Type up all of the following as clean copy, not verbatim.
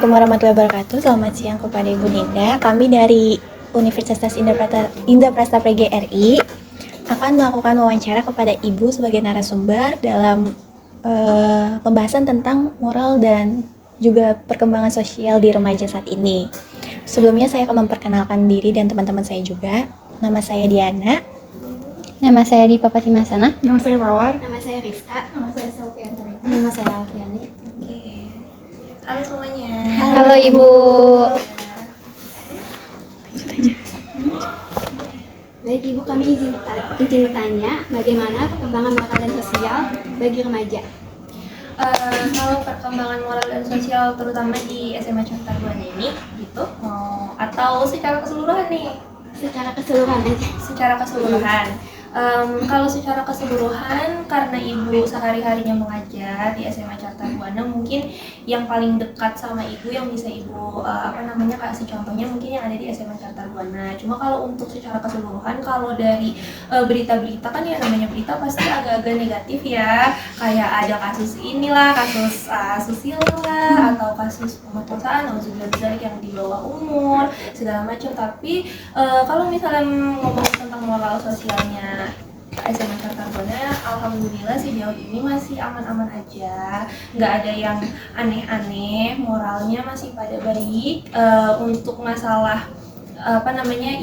Assalamualaikum warahmatullahi wabarakatuh. Selamat siang kepada Ibu Ninda. Kami dari Universitas Indah Prasta PGRI akan melakukan wawancara kepada Ibu sebagai narasumber dalam pembahasan tentang moral dan juga perkembangan sosial di remaja saat ini. Sebelumnya saya akan memperkenalkan diri dan teman-teman saya juga. Nama saya Diana. Nama saya Dipa Patimasana. Nama saya Mawar. Nama saya Rizka. Nama saya Selviantri. Nama saya Alfiani. Oke. Halo semuanya. Halo Ibu. Baik Ibu, kami izin bertanya bagaimana perkembangan moral dan sosial bagi remaja. Kalau perkembangan moral dan sosial terutama di SMA Cakta Buana ini gitu, atau secara keseluruhan nih? Secara keseluruhan aja. Secara keseluruhan. Kalau secara keseluruhan, karena Ibu sehari-harinya mengajar di SMA Cakta Buana, mungkin yang paling dekat sama Ibu yang bisa Ibu kasih contohnya mungkin yang ada di SMA Cakta Buana. Cuma kalau untuk secara keseluruhan, kalau dari berita-berita kan ya namanya berita pasti agak-agak negatif ya, kayak ada kasus inilah, kasus asusila lah, atau kasus pemerkosaan, auzubillahi yang di bawah umur segala macam. Tapi kalau misalnya ngomong tentang moral sosialnya SMA Cakta Buana, alhamdulillah sejauh ini masih aman-aman aja, nggak ada yang aneh-aneh, moralnya masih pada baik. Untuk masalah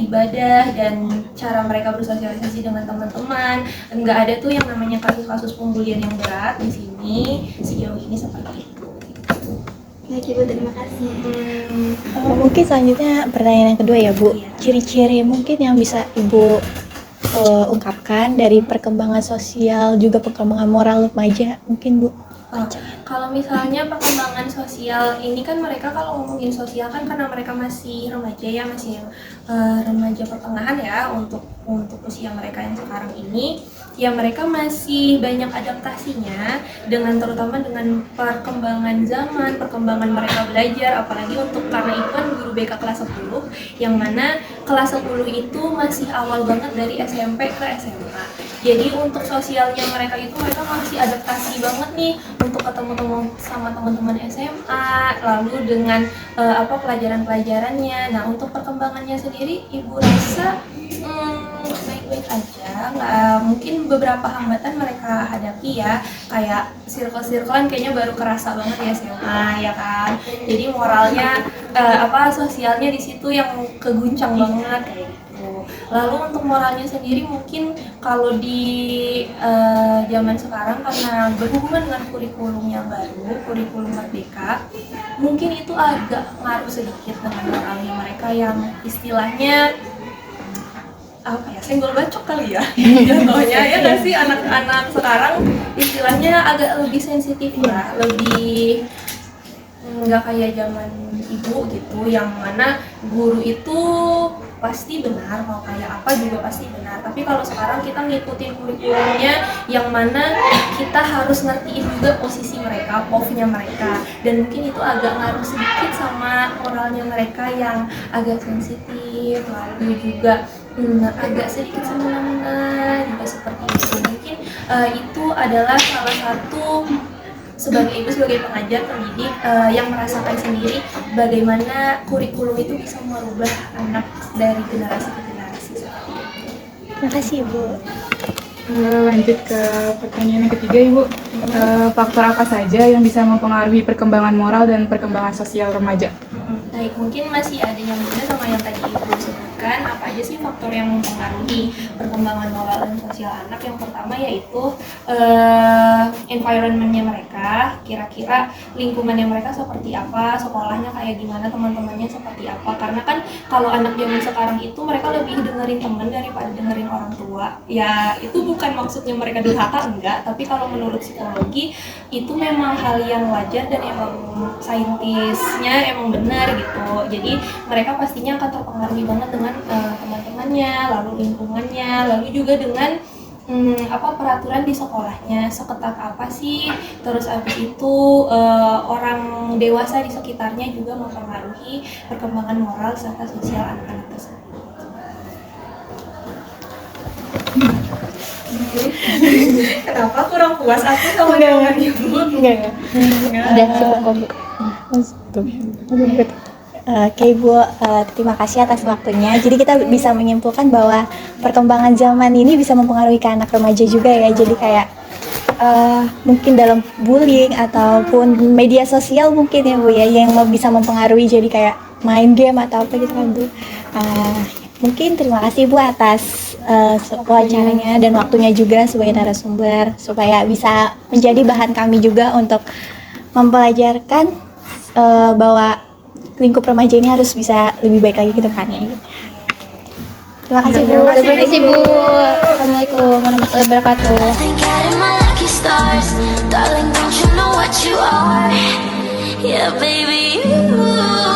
ibadah dan cara mereka bersosialisasi dengan teman-teman, nggak ada tuh yang namanya kasus-kasus pembulian yang berat di sini sejauh ini seperti itu. Baik Ibu, terima kasih. Mungkin selanjutnya pertanyaan yang kedua ya Bu. Ciri-ciri mungkin yang bisa Ibu ungkapkan dari perkembangan sosial juga perkembangan moral remaja mungkin Bu. Kalau misalnya perkembangan sosial ini kan mereka kalau ngomongin sosial kan karena mereka masih remaja ya, masih remaja pertengahan ya untuk usia mereka yang sekarang ini, ya mereka masih banyak adaptasinya terutama dengan perkembangan zaman, perkembangan mereka belajar, apalagi karena itu kan guru BK kelas 10, yang mana kelas 10 itu masih awal banget dari SMP ke SMA. Jadi untuk sosialnya mereka masih adaptasi banget nih untuk ketemu sama teman-teman SMA, lalu dengan pelajaran-pelajarannya. Nah, untuk perkembangannya sendiri Ibu rasa baik-baik aja. Mungkin beberapa hambatan mereka hadapi ya, kayak circle-circlean kayaknya baru kerasa banget ya SMA ya kan. Jadi moralnya sosialnya di situ yang keguncang banget kayak gitu. Lalu untuk moralnya sendiri mungkin kalau di zaman sekarang karena berhubungan dengan kurikulum yang baru, kurikulum Merdeka, mungkin itu agak ngaruh sedikit dengan moralnya mereka yang istilahnya senggol bacok kali ya contohnya ya nggak sih, anak-anak sekarang istilahnya agak lebih sensitif ya, lebih nggak kayak zaman Ibu gitu yang mana guru itu pasti benar, mau kayak apa juga pasti benar. Tapi kalau sekarang kita ngikutin kurikulumnya yang mana kita harus ngertiin juga posisi mereka, POV-nya mereka, dan mungkin itu agak ngaruh sedikit sama moralnya mereka yang agak sensitif, lalu juga agak sedikit semena-mena juga seperti itu. Mungkin itu adalah salah satu sebagai ibu, sebagai pengajar, pendidik yang merasakan sendiri bagaimana kurikulum itu bisa merubah anak dari generasi ke generasi. Terima kasih Ibu. Lanjut ke pertanyaan yang ketiga Ibu. Faktor apa saja yang bisa mempengaruhi perkembangan moral dan perkembangan sosial remaja? Baik, mungkin masih ada yang berbeda sama yang tadi Ibu sebutkan. Apa aja sih faktor yang mempengaruhi perkembangan moral dan sosial anak? Yang pertama yaitu environment-nya mereka, kira-kira lingkungannya mereka seperti apa, sekolahnya kayak gimana, teman-temannya seperti apa. Karena kan kalau anak zaman sekarang itu mereka lebih dengerin teman daripada dengerin orang tua. Ya itu bukan maksudnya mereka durhaka, enggak, tapi kalau menurut psikologi itu memang hal yang wajar dan emang saintisnya emang benar gitu. Jadi mereka pastinya akan terpengaruhi banget dengan teman-temannya, lalu lingkungannya, lalu juga dengan peraturan di sekolahnya seketat apa sih. Terus abis itu orang dewasa di sekitarnya juga mempengaruhi perkembangan moral serta sosial anak-anak tersebut. Kenapa kurang puas aku sama jawaban Ibu? Enggak. Udah cukup kok Bu. Oke Ibu, terima kasih atas waktunya. Jadi kita bisa menyimpulkan bahwa perkembangan zaman ini bisa mempengaruhi ke anak remaja juga ya. Jadi kayak mungkin dalam bullying ataupun media sosial mungkin ya Bu ya, yang bisa mempengaruhi jadi kayak main game atau apa gitu kan Bu. Mungkin terima kasih Bu atas wawancaranya dan waktunya juga sebagai narasumber, supaya bisa menjadi bahan kami juga untuk mempelajarkan bahwa lingkup remaja ini harus bisa lebih baik lagi ke depannya. Terima kasih Bu. Terima kasih Bu. Assalamualaikum warahmatullahi wabarakatuh. Think out of my lucky stars, darling, don't you know what you are? Yeah, baby, you